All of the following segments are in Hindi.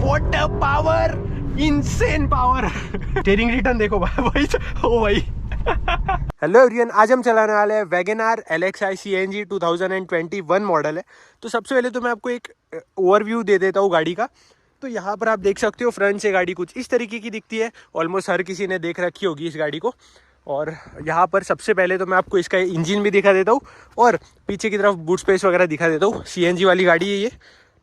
What a power, insane power. Steering return देखो भाई, ओ भाई। हेलो एवरीवन, आज हम चलाने वाले हैं वैगनआर LXi CNG 2021 मॉडल है। तो सबसे पहले तो मैं आपको एक ओवरव्यू दे देता हूँ गाड़ी का। तो यहाँ पर आप देख सकते हो फ्रंट से गाड़ी कुछ इस तरीके की दिखती है। ऑलमोस्ट हर किसी ने देख रखी होगी इस गाड़ी को। और यहाँ पर सबसे पहले तो मैं आपको इसका इंजन भी दिखा देता हूँ और पीछे की तरफ बूट स्पेस वगैरह दिखा देता हूँ। CNG वाली गाड़ी है ये,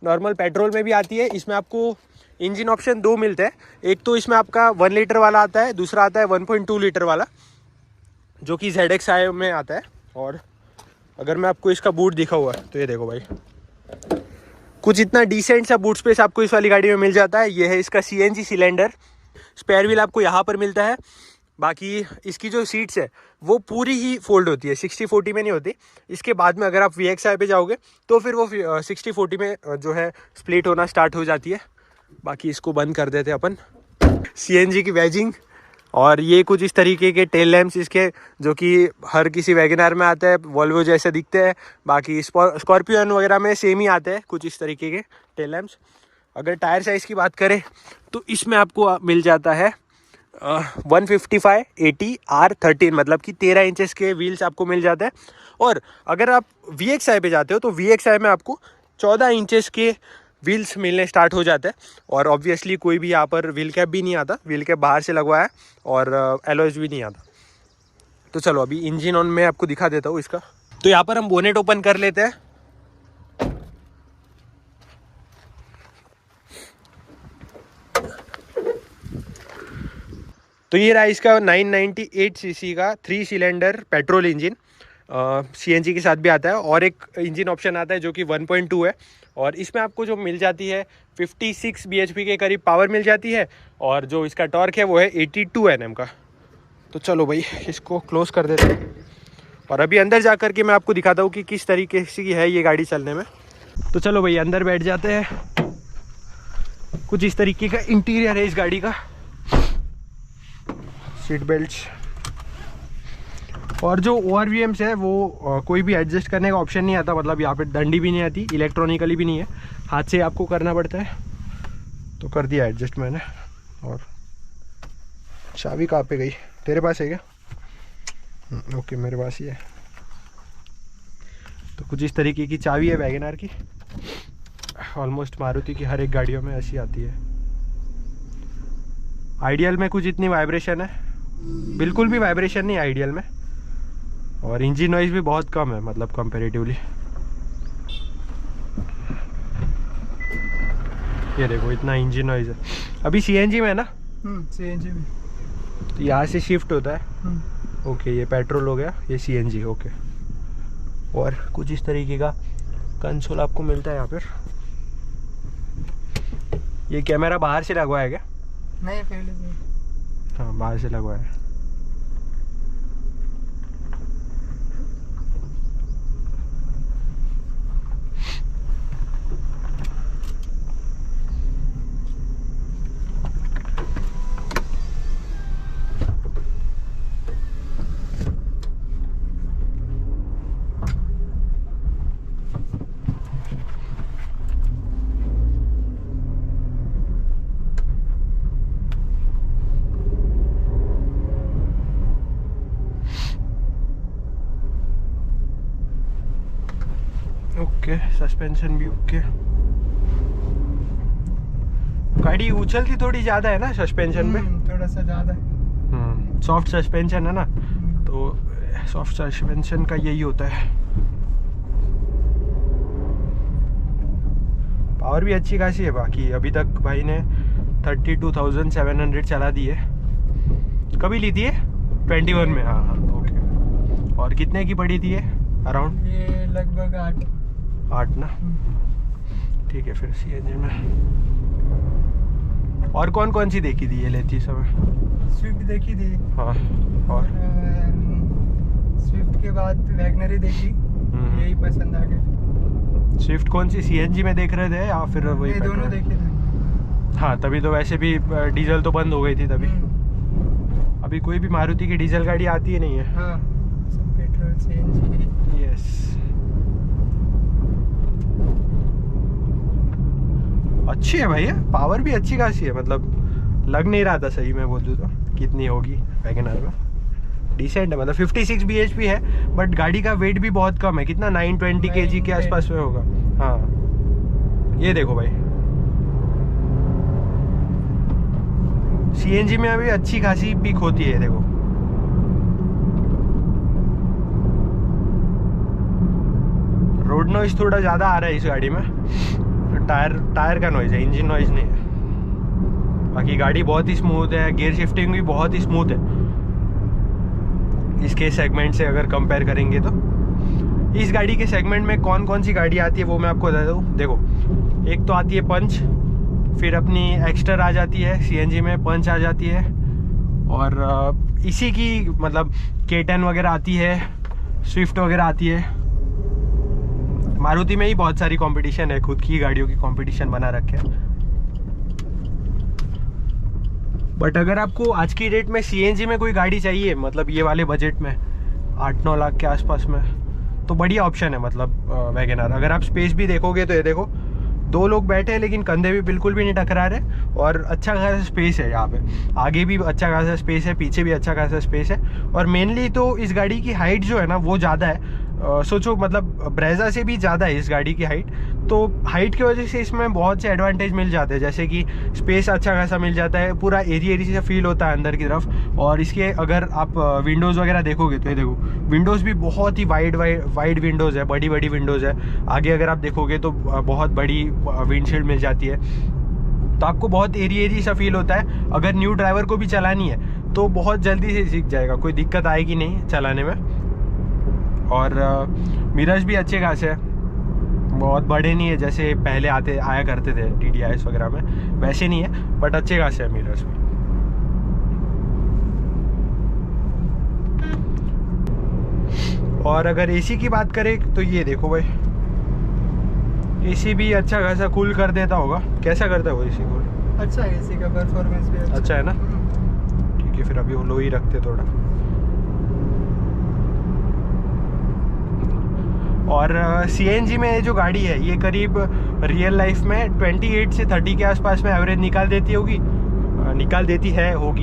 नॉर्मल पेट्रोल में भी आती है। इसमें आपको इंजन ऑप्शन दो मिलते हैं। एक तो इसमें आपका 1 लीटर वाला आता है, दूसरा आता है 1.2 लीटर वाला जो कि ZXi में आता है। और अगर मैं आपको इसका बूट दिखा हुआ है तो ये देखो भाई, कुछ इतना डिसेंट सा बूट स्पेस आपको इस वाली गाड़ी में मिल जाता है। ये है इसका CNG सिलेंडर। स्पेयर व्हील आपको यहाँ पर मिलता है। बाकी इसकी जो सीट्स है वो पूरी ही फोल्ड होती है, 60-40 में नहीं होती। इसके बाद में अगर आप VXi पे जाओगे तो फिर वो 60-40 में जो है स्प्लिट होना स्टार्ट हो जाती है। बाकी इसको बंद कर देते हैं अपन। CNG की वैजिंग और ये कुछ इस तरीके के टेल लैम्प्स इसके, जो कि हर किसी वैगनआर में आते हैं, वॉल्वो जैसे दिखते हैं। बाकी स्कॉर्पियन वगैरह में सेम ही आते हैं कुछ इस तरीके के टेल लैम्प्स। अगर टायर साइज़ की बात करें तो इसमें आपको मिल जाता है 155/80 R13, मतलब कि 13 इंचेस के व्हील्स आपको मिल जाते हैं। और अगर आप VXi पे जाते हो तो VXi में आपको 14 इंचेस के व्हील्स मिलने स्टार्ट हो जाते हैं। और ऑब्वियसली कोई भी यहाँ पर व्हील कैप भी नहीं आता, व्हील कैप बाहर से लगवाया है और एलॉयज भी नहीं आता। तो चलो अभी इंजन ऑन में आपको दिखा देता हूँ इसका। तो यहाँ पर हम बोनेट ओपन कर लेते हैं। तो ये रहा इसका 998 सीसी का 3 सिलेंडर पेट्रोल इंजन। CNG के साथ भी आता है। और एक इंजन ऑप्शन आता है जो कि 1.2 है। और इसमें आपको जो मिल जाती है 56 bhp के करीब पावर मिल जाती है। और जो इसका टॉर्क है वो है 82 Nm का। तो चलो भाई इसको क्लोज कर देते हैं और अभी अंदर जा कर के मैं आपको दिखाता हूँ कि किस तरीके से है ये गाड़ी चलने में। तो चलो भाई अंदर बैठ जाते हैं। कुछ इस तरीके का इंटीरियर है इस गाड़ी का। सीट बेल्ट और जो ORVMs है वो कोई भी एडजस्ट करने का ऑप्शन नहीं आता, मतलब यहाँ पे डंडी भी नहीं आती, इलेक्ट्रॉनिकली भी नहीं है, हाथ से आपको करना पड़ता है। तो कर दिया एडजस्ट मैंने। और चाबी कहाँ पे गई, तेरे पास है क्या? ओके मेरे पास ही है। तो कुछ इस तरीके की चाबी है वैगनआर की। ऑलमोस्ट मारुति की हर एक गाड़ियों में ऐसी आती है। आइडियल में कुछ इतनी वाइब्रेशन है, बिल्कुल भी वाइब्रेशन नहीं आइडियल में। और इंजन नॉइज भी बहुत कम है, मतलब कंपैरेटिवली। ये देखो इतना इंजन नॉइज है। अभी CNG में है ना? CNG में। तो यहाँ से शिफ्ट होता है। ओके ये पेट्रोल हो गया, ये CNG। ओके और कुछ इस तरीके का कंसोल आपको मिलता है यहाँ पर। ये कैमरा बाहर से लगवाया क्या? नहीं पहले से। हाँ बाहर से लगवाया है। ओके सस्पेंशन भी ओके। गाड़ी उछलती थोड़ी ज़्यादा है ना सस्पेंशन में, थोड़ा सा ज़्यादा है। सॉफ्ट सस्पेंशन है ना, तो सॉफ्ट सस्पेंशन का यही होता है। पावर भी अच्छी खासी है। बाकी अभी तक भाई ने 32,700 चला दी है। कभी ली थी है 21 में? हाँ ओके। और कितने की पड़ी थी ये अराउंड? ये लगभग 8 ना। ठीक है फिर CNG में। और कौन कौन सी देखी थी ये लेती समय? स्विफ्ट देखी थी। हाँ और स्विफ्ट के बाद वैगनर देखी, यही पसंद आ गई। स्विफ्ट कौन सी CNG में देख रहे थे या फिर वही? दोनों देखे थे। हाँ तभी तो वैसे भी डीजल तो बंद हो गई थी तभी। अभी कोई भी मारुति की डीजल गाड़ी आती ही नहीं है। हाँ सब पेट्रोल CNG। यस। अच्छी है भाई, पावर भी अच्छी खासी है, मतलब लग नहीं रहा था सही में बोलूँ तो कितनी होगी वैगनआर में। डिसेंट है, मतलब 56 bhp है, बट गाड़ी का वेट भी बहुत कम है, कितना 920 kg के आसपास में होगा। हाँ ये देखो भाई, CNG में अभी अच्छी खासी पिक होती है। देखो रोड नॉइज थोड़ा ज़्यादा आ रहा है इस गाड़ी में, टायर का नॉइज है, इंजन नॉइज नहीं है। बाकी गाड़ी बहुत ही स्मूथ है, गियर शिफ्टिंग भी बहुत ही स्मूथ है इसके सेगमेंट से अगर कंपेयर करेंगे तो। इस गाड़ी के सेगमेंट में कौन कौन सी गाड़ी आती है वो मैं आपको बता दूँ। देखो एक तो आती है पंच, फिर अपनी एक्स्टर आ जाती है, CNG में पंच आ जाती है, और इसी की मतलब K10 वगैरह आती है, स्विफ्ट वगैरह आती है। मारुति में ही बहुत सारी कंपटीशन है, खुद की गाड़ियों की कंपटीशन बना रखे हैं। बट अगर आपको आज की डेट में CNG में कोई गाड़ी चाहिए, मतलब ये वाले बजट में 8-9 लाख के आसपास में, तो बढ़िया ऑप्शन है मतलब वैगनआर। अगर आप स्पेस भी देखोगे तो ये देखो 2 लोग बैठे हैं लेकिन कंधे भी बिल्कुल भी नहीं टकरा रहे, और अच्छा खासा स्पेस है यहाँ पे। आगे भी अच्छा खासा स्पेस है, पीछे भी अच्छा खासा स्पेस है, और मेनली तो इस गाड़ी की हाइट जो है ना वो ज़्यादा है। सोचो मतलब ब्रेजा से भी ज़्यादा है इस गाड़ी की हाइट, तो हाइट की वजह से इसमें बहुत से एडवांटेज मिल जाते हैं, जैसे कि स्पेस अच्छा खासा मिल जाता है, पूरा एरिया से फील होता है अंदर की तरफ। और इसके अगर आप विंडोज़ वगैरह देखोगे तो ये देखो विंडोज़ भी बहुत ही वाइड विंडोज़ है, बड़ी विंडोज़ है। आगे अगर आप देखोगे तो बहुत बड़ी विंडशील्ड मिल जाती है, तो आपको बहुत एरिया सा फील होता है। अगर न्यू ड्राइवर को भी चलानी है तो बहुत जल्दी से सीख जाएगा, कोई दिक्कत आएगी नहीं चलाने में। और मिरर्स भी अच्छे खासे हैं, बहुत बड़े नहीं है जैसे पहले आया करते थे TDIs वगैरह में, वैसे नहीं है, बट अच्छे खासे हैं मिरर्स भी। और अगर AC की बात करें तो ये देखो भाई, AC भी अच्छा खासा कूल कर देता होगा। कैसा करता है वो AC कूल? अच्छा है, AC का परफॉर्मेंस भी अच्छा है ना। ठीक है, फिर अभी वो लो ही रखते थोड़ा। और CNG में जो गाड़ी है ये करीब रियल लाइफ में 28 से 30 के आसपास में एवरेज निकाल देती होगी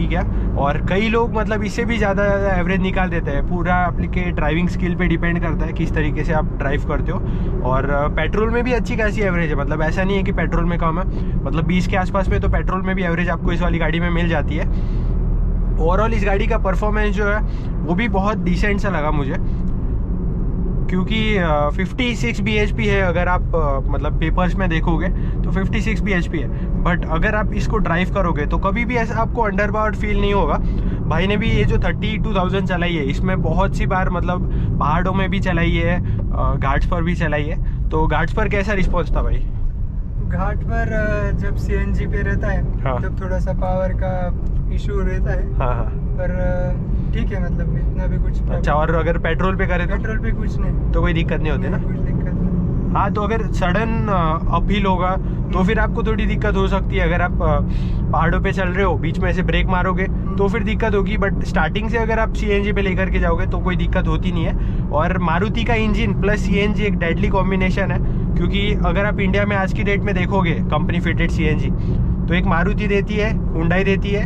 क्या। और कई लोग मतलब इससे भी ज़्यादा एवरेज निकाल देते हैं। पूरा आपके ड्राइविंग स्किल पे डिपेंड करता है किस तरीके से आप ड्राइव करते हो। और पेट्रोल में भी अच्छी खासी एवरेज है, मतलब ऐसा नहीं है कि पेट्रोल में कम है, मतलब 20 के आसपास में तो पेट्रोल में भी एवरेज आपको इस वाली गाड़ी में मिल जाती है। ओवरऑल इस गाड़ी का परफॉर्मेंस जो है वो भी बहुत डिसेंट सा लगा मुझे, क्योंकि 56 bhp है। अगर आप मतलब पेपर्स में देखोगे तो 56 bhp है, बट अगर आप इसको ड्राइव करोगे तो कभी भी ऐसा आपको अंडर पावर्ड फील नहीं होगा। भाई ने भी ये जो 32,000 चलाई है, इसमें बहुत सी बार मतलब पहाड़ों में भी चलाई है, घाट्स पर भी चलाई है। तो घाट्स पर कैसा रिस्पॉन्स था भाई? घाट पर जब CNG पे रहता है हाँ। तब थोड़ा सा पावर का इशू रहता है। हाँ, पर ठीक है, मतलब इतना भी कुछ problem। अच्छा, और अगर पेट्रोल पे करे पेट्रोल पे कुछ नहीं, तो कोई दिक्कत नहीं होती ना? कुछ दिक्कत नहीं। हाँ, तो अगर सडन अपहिल होगा तो फिर आपको थोड़ी दिक्कत हो सकती है। अगर आप पहाड़ों पे चल रहे हो, बीच में से ब्रेक मारोगे तो फिर दिक्कत होगी, बट स्टार्टिंग से अगर आप CNG पे लेकर के जाओगे तो कोई दिक्कत होती नहीं है। और मारुति का इंजन प्लस CNG एक डेडली कॉम्बिनेशन है, क्योंकि अगर आप इंडिया में आज की डेट में देखोगे कंपनी फिटेड CNG तो एक मारुति देती है, हुंडई देती है,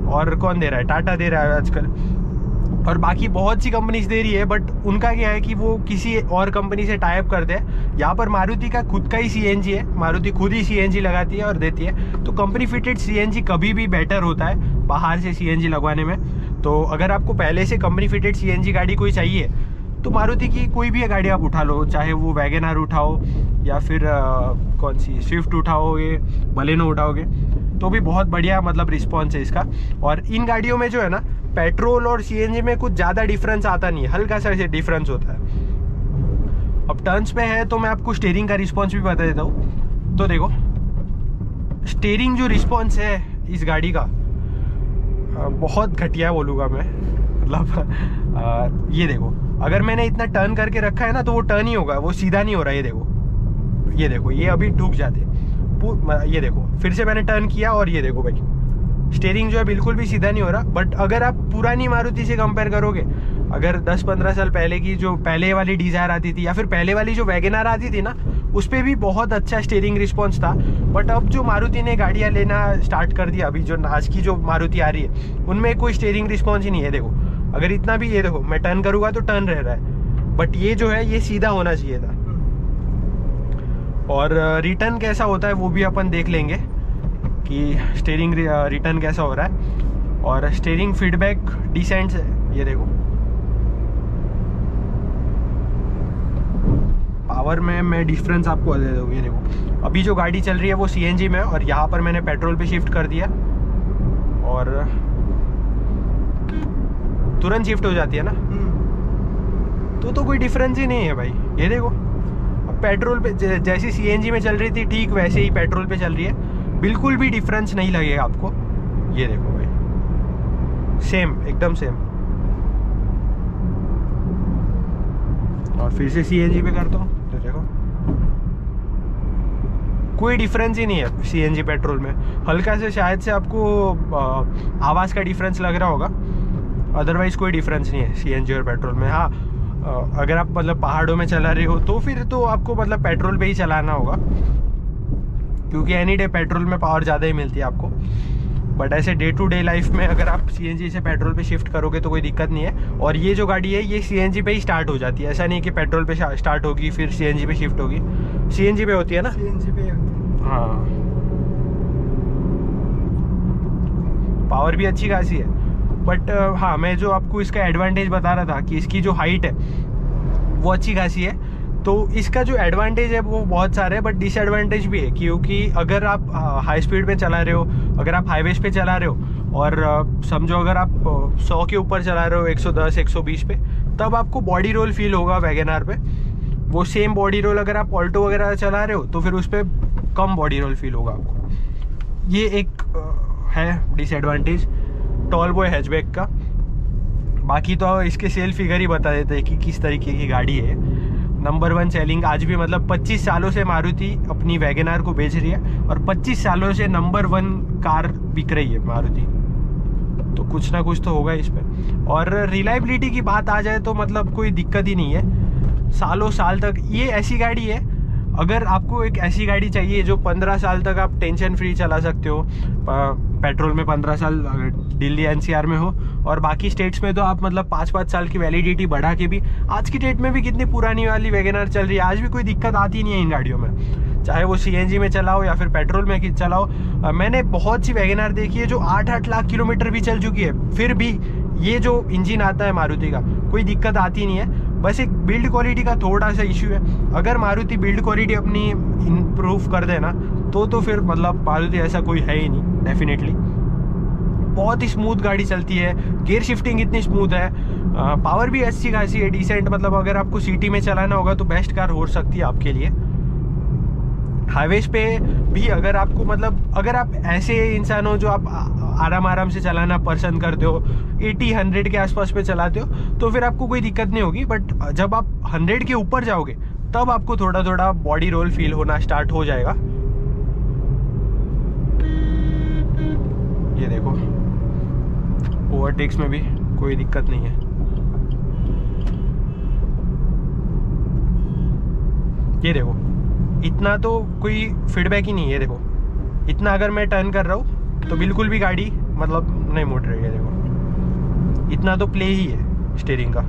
और कौन दे रहा है? टाटा दे रहा है आजकल, और बाकी बहुत सी कंपनीज दे रही है। बट उनका क्या है कि वो किसी और कंपनी से टाई अप करते हैं। यहाँ पर मारुति का खुद का ही CNG है, मारुति खुद ही CNG लगाती है और देती है। तो कंपनी फिटेड CNG कभी भी बेटर होता है बाहर से CNG लगवाने में। तो अगर आपको पहले से कंपनी फिटेड CNG गाड़ी कोई चाहिए तो मारुति की कोई भी गाड़ी आप उठा लो, चाहे वो वैगनआर उठाओ या फिर कौन सी स्विफ्ट उठाओ, ये बलेनो उठाओगे, तो भी बहुत बढ़िया मतलब रिस्पॉन्स है इसका। और इन गाड़ियों में जो है ना, पेट्रोल और CNG में कुछ ज़्यादा डिफरेंस आता नहीं है, हल्का सा डिफरेंस होता है। अब टर्न्स पे है तो मैं आपको स्टीयरिंग का रिस्पॉन्स भी बता देता हूँ। तो देखो स्टीयरिंग जो रिस्पॉन्स है इस गाड़ी का बहुत घटिया बोलूँगा मैं, मतलब ये देखो, अगर मैंने इतना टर्न करके रखा है ना तो वो टर्न ही होगा, वो सीधा नहीं हो रहा है। ये देखो ये अभी ठुक जाते, ये देखो फिर से मैंने टर्न किया और ये देखो भाई स्टीयरिंग जो है बिल्कुल भी सीधा नहीं हो रहा। बट अगर आप पुरानी मारुति से कंपेयर करोगे, अगर 10-15 साल पहले की जो पहले वाली डिजायर आती थी या फिर पहले वाली जो वैगनआर आती थी ना, उस पर भी बहुत अच्छा स्टीयरिंग रिस्पॉन्स था। बट अब जो मारुति ने गाड़ियाँ लेना स्टार्ट कर दिया, अभी जो आज की जो मारुति आ रही है उनमें कोई स्टीयरिंग रिस्पॉन्स ही नहीं है। देखो अगर इतना भी, ये देखो मैं टर्न करूँगा तो टर्न रह रहा है, बट ये जो है ये सीधा होना चाहिए था। और रिटर्न कैसा होता है वो भी अपन देख लेंगे कि स्टीयरिंग रिटर्न कैसा हो रहा है। और स्टीयरिंग फीडबैक डिसेंट है, ये देखो। पावर में मैं डिफरेंस आपको दे दूँ, ये देखो अभी जो गाड़ी चल रही है वो सीएनजी में है और यहाँ पर मैंने पेट्रोल पे शिफ्ट कर दिया और तुरंत शिफ्ट हो जाती है ना, तो कोई डिफरेंस ही नहीं है भाई। ये देखो अब पेट्रोल पे जैसी सीएनजी में चल रही थी ठीक वैसे ही पेट्रोल पे चल रही है, बिल्कुल भी डिफरेंस नहीं लगेगा आपको। ये देखो भाई सेम, एकदम सेम। और फिर से सीएनजी पे करता हूँ तो देखो कोई डिफरेंस ही नहीं है सीएनजी पेट्रोल में। हल्का से शायद से आपको आवाज़ का डिफरेंस लग रहा होगा, अदरवाइज कोई डिफरेंस नहीं है सीएनजी और पेट्रोल में। हाँ अगर आप मतलब पहाड़ों में चला रहे हो तो फिर तो आपको मतलब पेट्रोल पे ही चलाना होगा, क्योंकि एनी डे पेट्रोल में पावर ज़्यादा ही मिलती है आपको। बट ऐसे डे टू डे लाइफ में अगर आप सीएनजी से पेट्रोल पे शिफ्ट करोगे तो कोई दिक्कत नहीं है। और ये जो गाड़ी है ये सीएनजी पे ही स्टार्ट हो जाती है, ऐसा नहीं कि पेट्रोल पे स्टार्ट होगी फिर सीएनजी पे शिफ्ट होगी। सीएनजी पे होती है ना, सीएनजी पे होती है। हाँ पावर भी अच्छी खासी है। बट हाँ मैं जो आपको इसका एडवांटेज बता रहा था कि इसकी जो हाइट है वो अच्छी खासी है, तो इसका जो एडवांटेज है वो बहुत सारे हैं, बट डिसएडवांटेज भी है। क्योंकि अगर आप हाई स्पीड पे चला रहे हो, अगर आप हाईवेज पे चला रहे हो और समझो अगर आप 100 के ऊपर चला रहे हो, 110 120 पे, तब आपको बॉडी रोल फील होगा वैगनआर पे। वो सेम बॉडी रोल अगर आप ऑल्टो वगैरह चला रहे हो तो फिर उस पर कम बॉडी रोल फील होगा आपको। ये एक है डिसएडवांटेज टॉल बॉय हैचबैक का। बाकी तो इसके सेल फिगर ही बता देते हैं कि किस तरीके की गाड़ी है। नंबर 1 सेलिंग आज भी, मतलब 25 सालों से मारुति अपनी वैगनआर को बेच रही है और 25 सालों से नंबर 1 कार बिक रही है मारुति, तो कुछ ना कुछ तो होगा इस पे। और रिलायबिलिटी की बात आ जाए तो मतलब कोई दिक्कत ही नहीं है, सालों साल तक ये ऐसी गाड़ी है। अगर आपको एक ऐसी गाड़ी चाहिए जो 15 साल तक आप टेंशन फ्री चला सकते हो, पेट्रोल में 15 साल दिल्ली एनसीआर में हो, और बाकी स्टेट्स में तो आप मतलब 5-5 साल की वैलिडिटी बढ़ा के भी, आज की डेट में भी कितनी पुरानी वाली वैगनआर चल रही है, आज भी कोई दिक्कत आती नहीं है इन गाड़ियों में, चाहे वो सीएनजी में चलाओ या फिर पेट्रोल में चलाओ। मैंने बहुत सी वैगनआर देखी है जो 8-8 लाख किलोमीटर भी चल चुकी है, फिर भी ये जो इंजन आता है मारुति का कोई दिक्कत आती नहीं है। बस एक बिल्ड क्वालिटी का थोड़ा सा इशू है। अगर मारुति बिल्ड क्वालिटी अपनी इम्प्रूव कर देना तो फिर मतलब मारुति ऐसा कोई है ही नहीं डेफिनेटली। बहुत ही स्मूथ गाड़ी चलती है, गियर शिफ्टिंग इतनी स्मूथ है, पावर भी अच्छी खासी है, डिसेंट। मतलब अगर आपको सिटी में चलाना होगा तो बेस्ट कार हो सकती है आपके लिए। हाईवेज पे भी अगर आपको मतलब अगर आप ऐसे इंसान हो जो आप आराम से चलाना पसंद करते हो, 80-100 के आसपास पे चलाते हो, तो फिर आपको कोई दिक्कत नहीं होगी। बट जब आप 100 के ऊपर जाओगे तब आपको थोड़ा थोड़ा बॉडी रोल फील होना स्टार्ट हो जाएगा। ये देखो ओवरटेक्स में भी कोई दिक्कत नहीं है। ये देखो इतना तो कोई फीडबैक ही नहीं है। देखो इतना अगर मैं टर्न कर रहा हूँ तो बिल्कुल भी गाड़ी मतलब नहीं मुड़ रही है। देखो इतना तो प्ले ही है स्टीयरिंग का।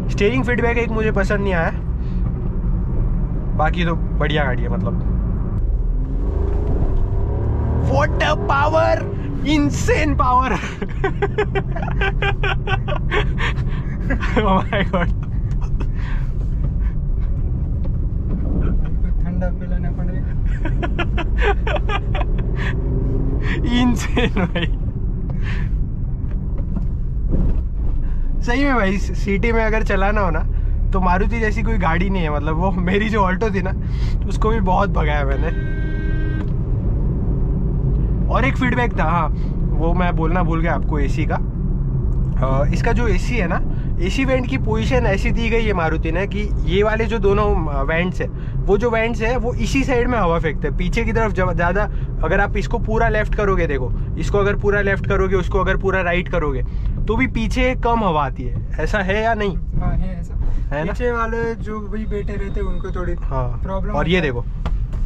स्टीयरिंग फीडबैक एक मुझे पसंद नहीं आया, बाकी तो बढ़िया गाड़ी है। मतलब what a power, insane power. Oh my God, ठंडा पिलाना पड़ेगा। इनसेन भाई, सही में भाई। सिटी में अगर चलाना हो ना तो मारुति जैसी कोई गाड़ी नहीं है। मतलब वो मेरी जो ऑल्टो थी ना उसको भी बहुत भगाया मैंने। और एक फीडबैक था, हाँ वो मैं बोलना भूल गया आपको, एसी का। इसका जो एसी है ना, एसी वेंट की पोजीशन ऐसी दी गई है मारुति ने कि ये वाले जो दोनों वेंट्स है, वो जो वेंट्स है वो इसी साइड में हवा फेंकते हैं, पीछे की तरफ ज़्यादा। अगर आप इसको पूरा लेफ्ट करोगे, देखो इसको अगर पूरा लेफ्ट करोगे, उसको अगर पूरा राइट करोगे, तो भी पीछे कम हवा आती है। ऐसा है या नहीं? हाँ है ऐसा। है ना। पीछे वाले जो भी बैठे रहते उनको थोड़ी हाँ प्रॉब्लम। और ये देखो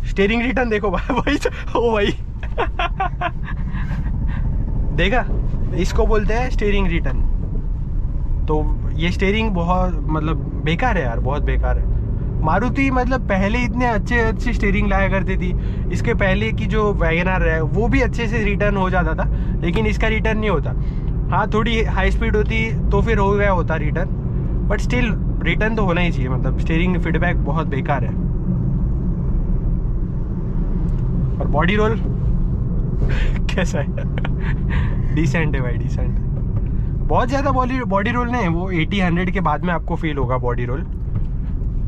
स्टीयरिंग रिटर्न देखो भाई ओ भाई देखा, इसको बोलते हैं स्टीयरिंग रिटर्न। तो ये स्टीयरिंग बहुत मतलब बेकार है यार, बहुत बेकार है। मारुति मतलब पहले इतने अच्छे अच्छे स्टीयरिंग लाया करती थी, इसके पहले की जो वैगनआर है वो भी अच्छे से रिटर्न हो जाता था, लेकिन इसका रिटर्न नहीं होता। हाँ थोड़ी हाई स्पीड होती तो फिर हो गया होता रिटर्न, बट स्टिल रिटर्न तो होना ही चाहिए। मतलब स्टीयरिंग फीडबैक बहुत बेकार है। और बॉडी रोल कैसा है? डिसेंट है भाई, डिसेंट। बहुत ज़्यादा बॉडी रोल नहीं है, वो 80-100 के बाद में आपको फील होगा बॉडी रोल।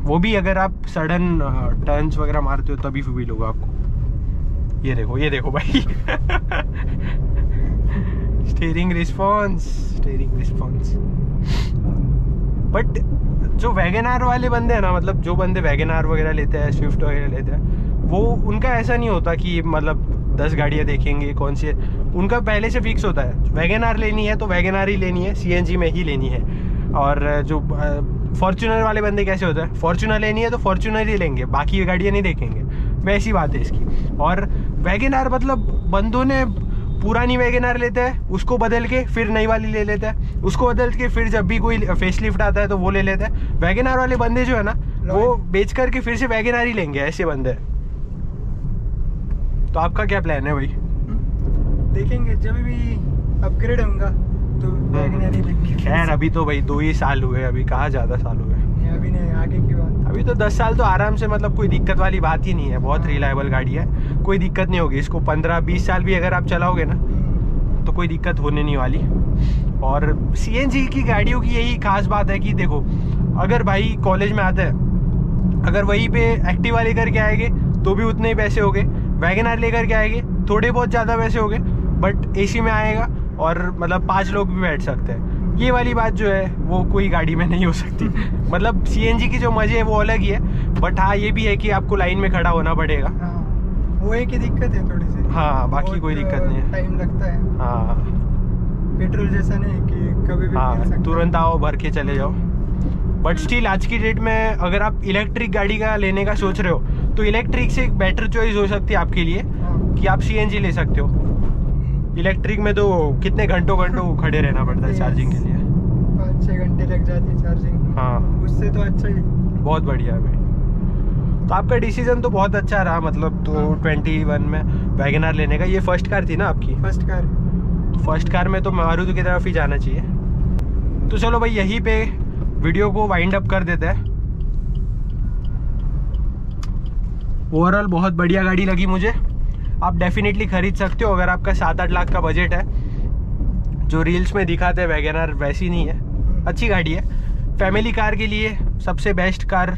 वो भी अगर आप सडन टर्न्स वगैरह मारते हो तभी फील होगा आपको। ये देखो भाई स्टीयरिंग रिस्पॉन्स। बट जो वैगनआर वाले बंदे हैं ना, मतलब जो बंदे वैगनआर वगैरह लेते हैं, स्विफ्ट वगैरह लेते हैं, वो उनका ऐसा नहीं होता कि मतलब 10 गाड़ियाँ देखेंगे कौन सी। उनका पहले से फिक्स होता है, वैगनआर लेनी है तो वैगनआर ही लेनी है, सीएनजी में ही लेनी है। और जो फॉर्च्यूनर वाले बंदे कैसे होते हैं, फॉर्च्यूनर लेनी है तो फॉर्च्यूनर ही लेंगे, बाकी गाड़ियाँ नहीं देखेंगे। वैसी बात है इसकी। और वैगनआर मतलब बंदों ने पुरानी वैगनआर लेते हैं, उसको बदल के फिर नई वाली ले लेते हैं, उसको बदल के फिर जब भी कोई फेसलिफ्ट आता है तो वो ले लेते हैं। वैगनआर वाले बंदे जो है ना, वो बेच करके फिर से वैगनआर ही लेंगे, ऐसे बंदे। तो आपका क्या प्लान है भाई? देखेंगे जब भी अपग्रेड होगा तो वैगनआर ही लेंगे। खैर अभी तो भाई 2 ही साल हुए, अभी कहाँ ज़्यादा साल हुए। अभी नहीं, आगे की बात। अभी तो 10 साल तो आराम से, मतलब कोई दिक्कत वाली बात ही नहीं है। बहुत रिलायबल गाड़ी है, कोई दिक्कत नहीं होगी इसको। 15-20 साल भी अगर आप चलाओगे ना तो कोई दिक्कत होने नहीं वाली। और सीएनजी की गाड़ियों की यही खास बात है कि देखो, अगर भाई कॉलेज में आते हैं, अगर वहीं पे एक्टिवा लेकर के आएंगे तो भी उतने ही पैसे हो गए, वैगनआर लेकर के आएंगे थोड़े बहुत ज़्यादा पैसे हो गए, बट एसी में आएगा और मतलब 5 लोग भी बैठ सकते हैं। ये वाली बात जो है वो कोई गाड़ी में नहीं हो सकती। मतलब सीएनजी की जो मजे है वो अलग ही है, बट हाँ ये भी है कि आपको लाइन में खड़ा होना पड़ेगा। वो एक ही दिक्कत है थोड़ी सी। हाँ बाकी कोई दिक्कत नहीं है, टाइम लगता है। हाँ पेट्रोल जैसा नहीं कि कभी भी हाँ तुरंत आओ भर के चले जाओ। बट स्टिल आज की डेट में अगर आप इलेक्ट्रिक गाड़ी का लेने का सोच रहे हो तो इलेक्ट्रिक से एक बेटर चॉइस हो सकती है आपके लिए कि आप सीएनजी ले सकते हो। इलेक्ट्रिक में तो कितने घंटों खड़े रहना पड़ता है चार्जिंग के लिए, 5-6 घंटे लग जाती है चार्जिंग। हाँ उससे तो अच्छा ही, बहुत बढ़िया है भाई। तो आपका डिसीजन तो बहुत अच्छा रहा, मतलब तो 21 में वैगनआर लेने का। ये फर्स्ट कार थी ना आपकी? First car. फर्स्ट कार में तो मारुति की तरफ ही जाना चाहिए। तो चलो भाई यहीं पे वीडियो को वाइंड अप कर देते हैं। ओवरऑल बहुत बढ़िया गाड़ी लगी मुझे, आप डेफिनेटली खरीद सकते हो अगर आपका 7-8 लाख का बजट है। जो रील्स में दिखाते हैं वैगनआर वैसी नहीं है, अच्छी गाड़ी है। फैमिली कार के लिए सबसे बेस्ट कार